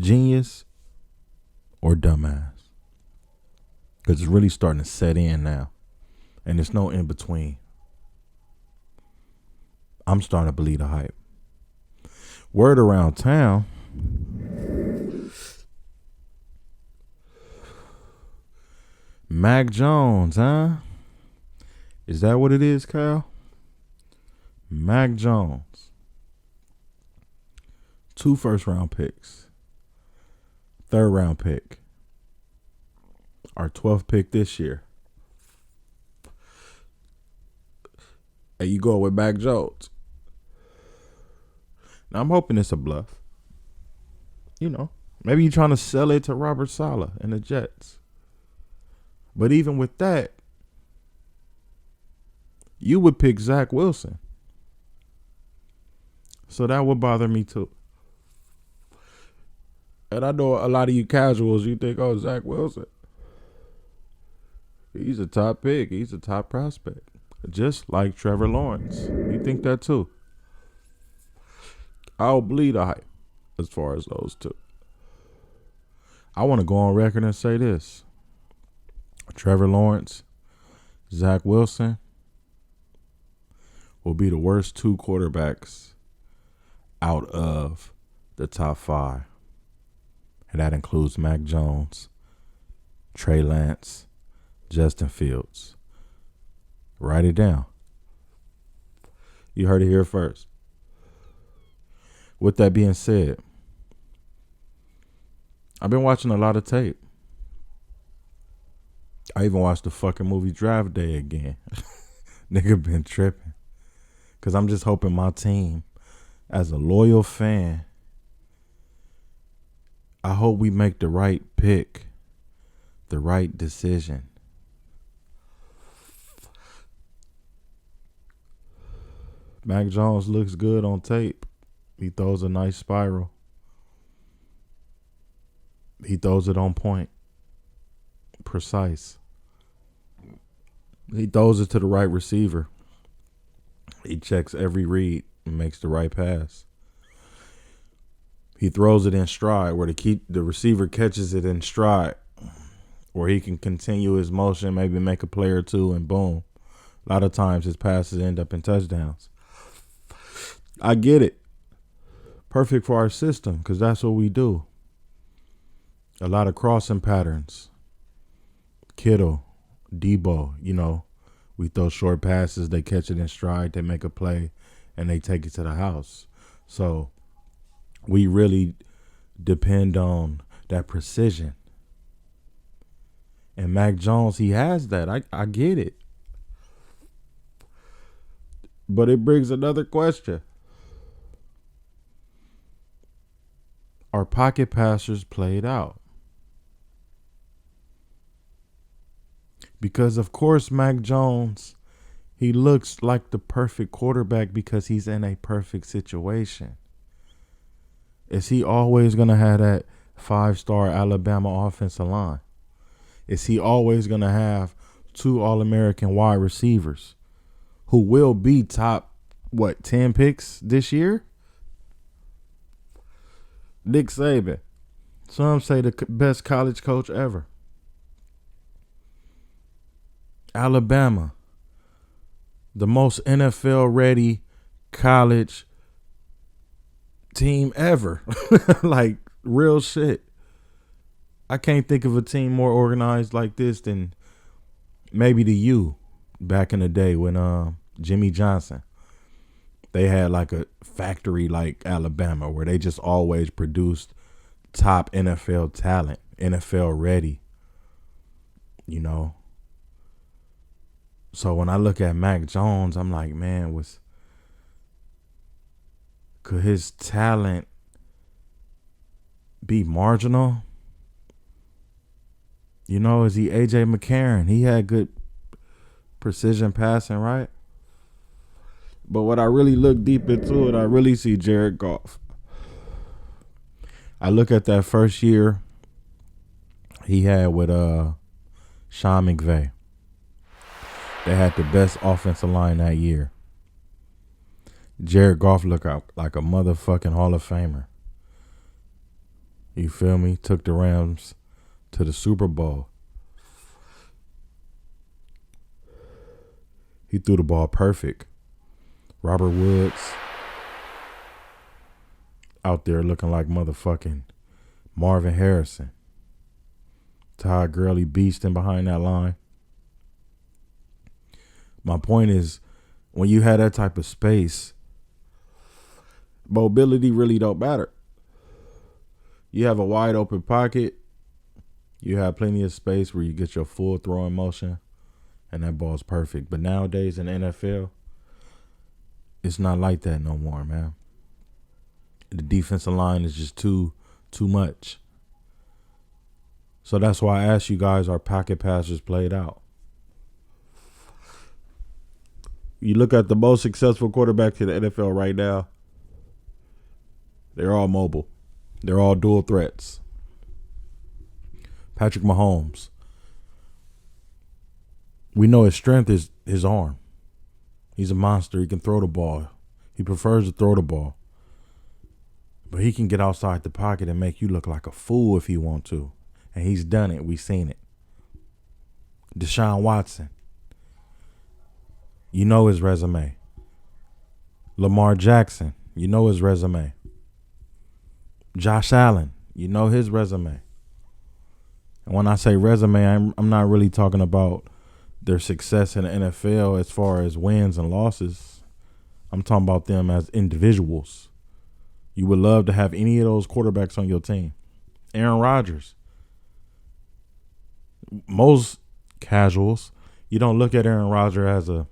Genius or dumbass. Because it's really starting to set in now. And there's no in between. I'm starting to believe the hype. Word around town. Mac Jones, huh? Is that what it is, Kyle? Mac Jones. 2 first-round picks. 3rd-round pick. Our 12th pick this year. Hey, you go with Mac Jones. Now, I'm hoping it's a bluff. You know, maybe you're trying to sell it to Robert Saleh and the Jets. But even with that, you would pick Zach Wilson. So that would bother me too. And I know a lot of you casuals, you think, oh, Zach Wilson. He's a top pick. He's a top prospect. Just like Trevor Lawrence. You think that too? I'll bleed the hype as far as those two. I want to go on record and say this. Trevor Lawrence, Zach Wilson will be the worst 2 quarterbacks out of the top 5. And that includes Mac Jones, Trey Lance, Justin Fields. Write it down. You heard it here first. With that being said, I've been watching a lot of tape. I even watched the fucking movie Draft Day again. Nigga been tripping. Because I'm just hoping my team, as a loyal fan, I hope we make the right pick, the right decision. Mac Jones looks good on tape. He throws a nice spiral. He throws it on point. Precise. He throws it to the right receiver. He checks every read and makes the right pass. He throws it in stride where the receiver catches it in stride where he can continue his motion, maybe make a play or two, and boom. A lot of times his passes end up in touchdowns. I get it. Perfect for our system because that's what we do. A lot of crossing patterns. Kittle, Debo, we throw short passes, they catch it in stride, they make a play, and they take it to the house. So we really depend on that precision. And Mac Jones, he has that. I get it. But it brings another question. Are pocket passers played out? Because, of course, Mac Jones, he looks like the perfect quarterback because he's in a perfect situation. Is he always going to have that 5-star Alabama offensive line? Is he always going to have 2 All-American wide receivers who will be top, 10 picks this year? Nick Saban. Some say the best college coach ever. Alabama. The most NFL-ready college team ever. Like, real shit. I can't think of a team more organized like this than maybe the U back in the day when Jimmy Johnson. They had like a factory like Alabama where they just always produced top NFL talent, NFL ready, So when I look at Mac Jones, I'm like, man, could his talent be marginal? Is he A.J. McCarron? He had good precision passing, right? But when I really look deep into it, I really see Jared Goff. I look at that first year he had with Sean McVay. They had the best offensive line that year. Jared Goff looked like a motherfucking Hall of Famer. You feel me? Took the Rams to the Super Bowl. He threw the ball perfect. Robert Woods out there looking like motherfucking Marvin Harrison. Todd Gurley beasting behind that line. My point is, when you have that type of space, mobility really don't matter. You have a wide open pocket. You have plenty of space where you get your full throwing motion, and that ball's perfect. But nowadays in the NFL, it's not like that no more, man. The defensive line is just too much. So that's why I asked you guys, are pocket passers played out? You look at the most successful quarterbacks in the NFL right now, they're all mobile. They're all dual threats. Patrick Mahomes, we know his strength is his arm. He's a monster. He can throw the ball. He prefers to throw the ball. But he can get outside the pocket and make you look like a fool if he wants to. And he's done it. We've seen it. Deshaun Watson, you know his resume. Lamar Jackson, you know his resume. Josh Allen, you know his resume. And when I say resume, I'm not really talking about their success in the NFL as far as wins and losses. I'm talking about them as individuals. You would love to have any of those quarterbacks on your team. Aaron Rodgers. Most casuals, you don't look at Aaron Rodgers as a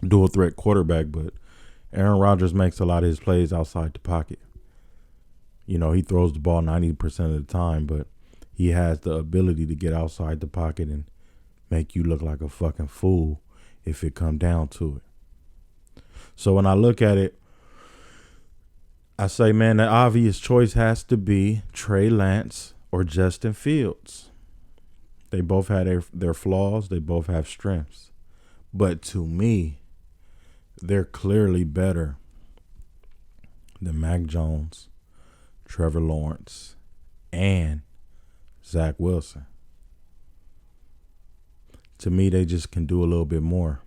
dual threat quarterback, but Aaron Rodgers makes a lot of his plays outside the pocket. You know, he throws the ball 90% of the time, but he has the ability to get outside the pocket and make you look like a fucking fool if it come down to it. So when I look at it, I say, man, the obvious choice has to be Trey Lance or Justin Fields. They both have their flaws. They both have strengths. But to me, they're clearly better than Mac Jones, Trevor Lawrence, and Zach Wilson. To me, they just can do a little bit more.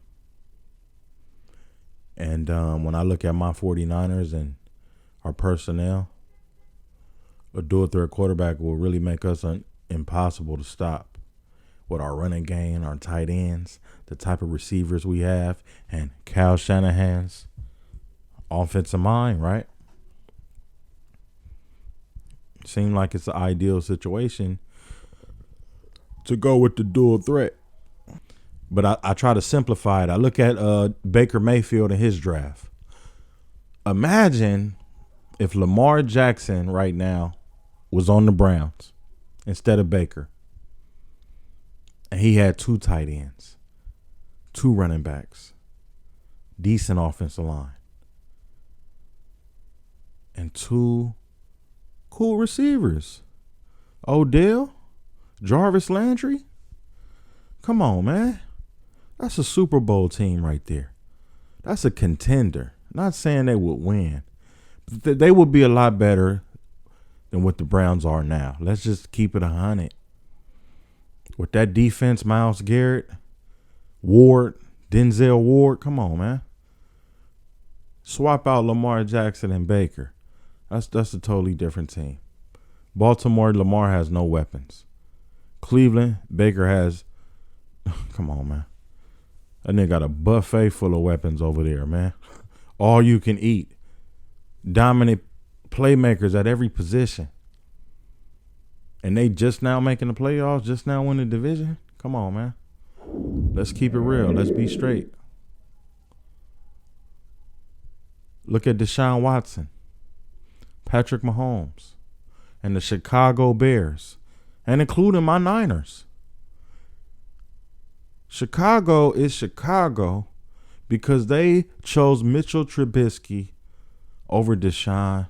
And when I look at my 49ers and our personnel, a dual threat quarterback will really make us impossible to stop. With our running game, our tight ends, the type of receivers we have, and Kyle Shanahan's offensive mind, right? Seemed like it's the ideal situation to go with the dual threat. But I try to simplify it. I look at Baker Mayfield and his draft. Imagine if Lamar Jackson right now was on the Browns instead of Baker. And he had 2 tight ends, 2 running backs, decent offensive line, and 2 cool receivers. Odell, Jarvis Landry. Come on, man. That's a Super Bowl team right there. That's a contender. Not saying they would win. But they would be a lot better than what the Browns are now. Let's just keep it 100. With that defense, Myles Garrett, Ward, Denzel Ward, come on, man. Swap out Lamar Jackson and Baker. That's a totally different team. Baltimore, Lamar has no weapons. Cleveland, Baker has, come on, man. That nigga got a buffet full of weapons over there, man. All you can eat. Dominant playmakers at every position. And they just now making the playoffs, just now winning the division. Come on, man. Let's keep it real. Let's be straight. Look at Deshaun Watson, Patrick Mahomes, and the Chicago Bears, and including my Niners. Chicago is Chicago because they chose Mitchell Trubisky over Deshaun,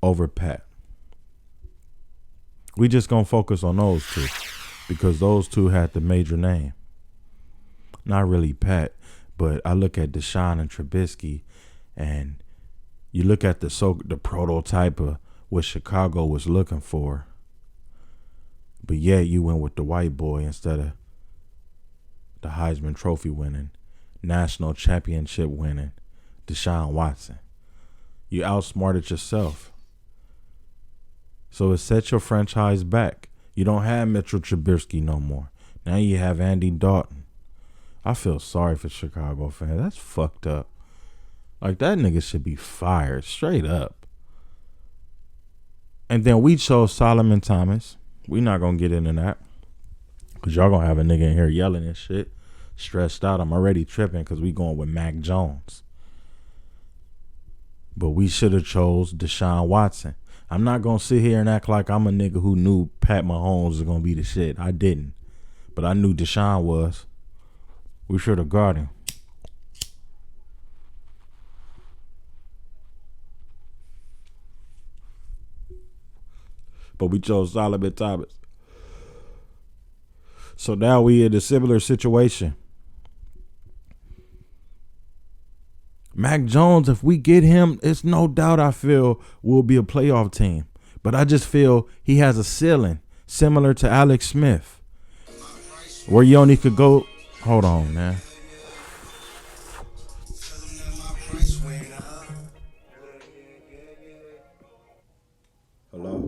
over Pat. We just going to focus on those 2 because those 2 had the major name. Not really Pat, but I look at Deshaun and Trubisky, and you look at the prototype of what Chicago was looking for. But yet you went with the white boy instead of the Heisman Trophy winning, national championship winning Deshaun Watson. You outsmarted yourself. So it set your franchise back. You don't have Mitchell Trubisky no more. Now you have Andy Dalton. I feel sorry for Chicago fans. That's fucked up. Like, that nigga should be fired straight up. And then we chose Solomon Thomas. We not going to get into that. Because y'all going to have a nigga in here yelling and shit. Stressed out. I'm already tripping because we going with Mac Jones. But we should have chose Deshaun Watson. I'm not going to sit here and act like I'm a nigga who knew Pat Mahomes was going to be the shit. I didn't. But I knew Deshaun was. We should have guarded him. But we chose Solomon Thomas. So now we in a similar situation. Mac Jones, if we get him, it's no doubt I feel we'll be a playoff team. But I just feel he has a ceiling similar to Alex Smith, where you only could go. Hold on, man. Hello.